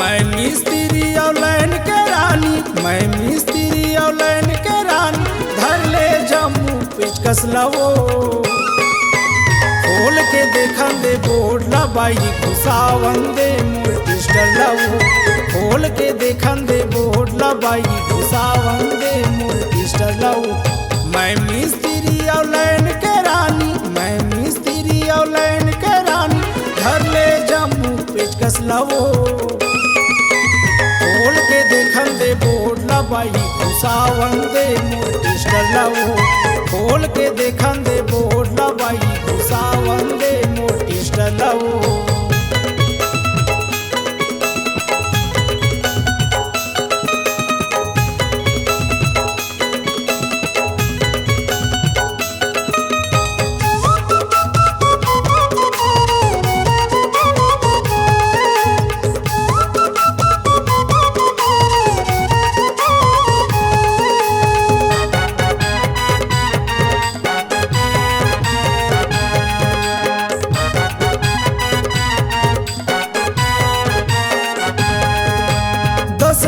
मैं मिस्त्री ऑनलाइन के रानी, मैं मिस्त्री ऑनलाइन के रानी, धर ले जम्मू पेचकस लवो। खोल के देखन दे बोर्ड लबाई घुसावन दे मोर पिस्टल लवो। खोल के देखन दे बोर्ड लबाई घुसावन दे मोर पिस्टल लवो। मैं मिस्त्री ऑनलाइन के रानी, मैं मिस्त्री ऑनलाइन के रानी, धर ले जम्मू पेचकस लवो। खोल के देखन दे बोर्ड लबाई घुसावन दे मोर पिस्टल लवो। खोल के देखन दे बोर्ड लबाई घुसावन दे मोर पिस्टल लवो।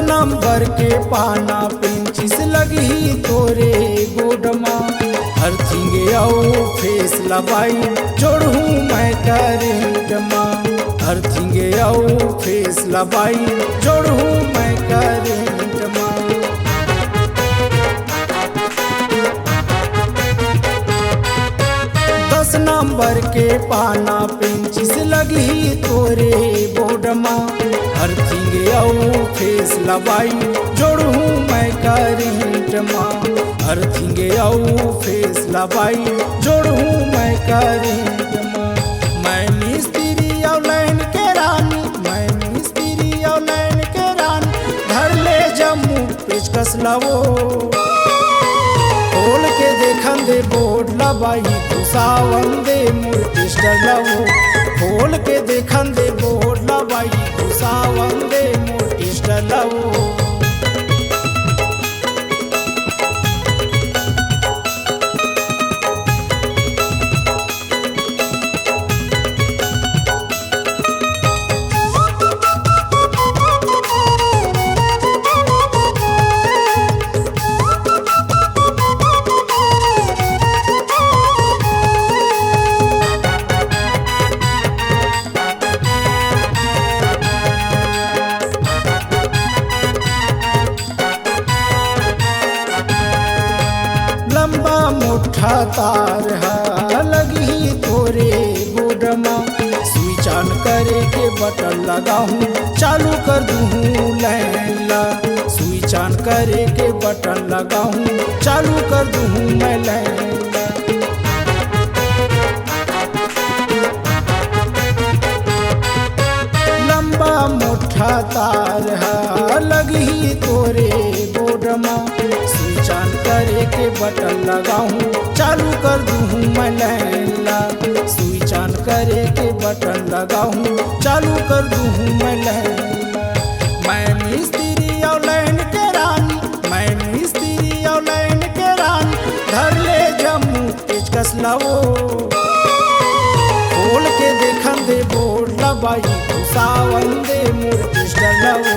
नंबर के पाना पेंचिस लगी तोरे गोडमा। अर्थिंगे आओ फेस लबाई जोड़ू मैं करेंट माँ। अर्थिंगे आओ फेस लबाई जोड़ू मैं करेंट माँ। नंबर के पाना पेंचिस लगी तोरे बोडमा। अर्थिंगे आओ फेस लबाई जोड़ू मैं करेंट माँ। अर्थिंगे आओ फेस लबाई जोड़ू मैं करेंट माँ। मैं मिस्त्री ऑनलाइन के रानी, मैं मिस्त्री ऑनलाइन के रानी, धर ले जम्मू पेचकस लवो। खोल के देखन दे बोर्ड लबाई घुसावन दे मोर पिस्टल लवो। खोल के देखन दे बोर्ड लबाई घुसावन दे मोर पिस्टल लवो। लंबा मोटा तार है लगी तोरे बोडमा। स्विच ऑन करे के बटन लगाऊं चालू कर दूं लैला। स्विच ऑन करे के बटन लगाऊं चालू कर दूं मैं लैला। लंबा मोटा तार है लगी तोरे बोडमा। स्विच ऑन करे के बटन लगाऊं चालू कर दूं मैं लैला। स्विच ऑन करे के बटन लगाऊं चालू कर दूं मैं लैला। मैं मिस्त्री ऑनलाइन के रानी, मैं मिस्त्री ऑनलाइन के रानी, धर ले जम्मू पेचकस लवो। खोल के देखन दे बोर्ड लबाई घुसावन दे मोर पिस्टल लवो।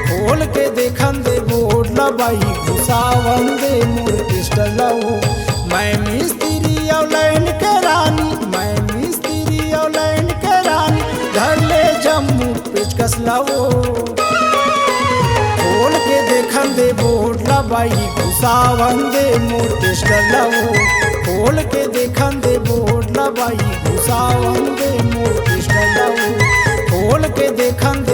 खोल के देखन दे बोर्ड लबाई घुसावन दे मोर पिस्टल लवो। मैं मिस्त्री ऑनलाइन के रानी, मैं मिस्त्री ऑनलाइन के रानी, धर ले जम्मू पेचकस लवो। खोल के देखन दे बोर्ड लबाई घुसावन दे मोर पिस्टल लवो। खोल के देखन दे बोर्ड लबाई घुसावन दे मोर पिस्टल लवो। खोल के देखन दे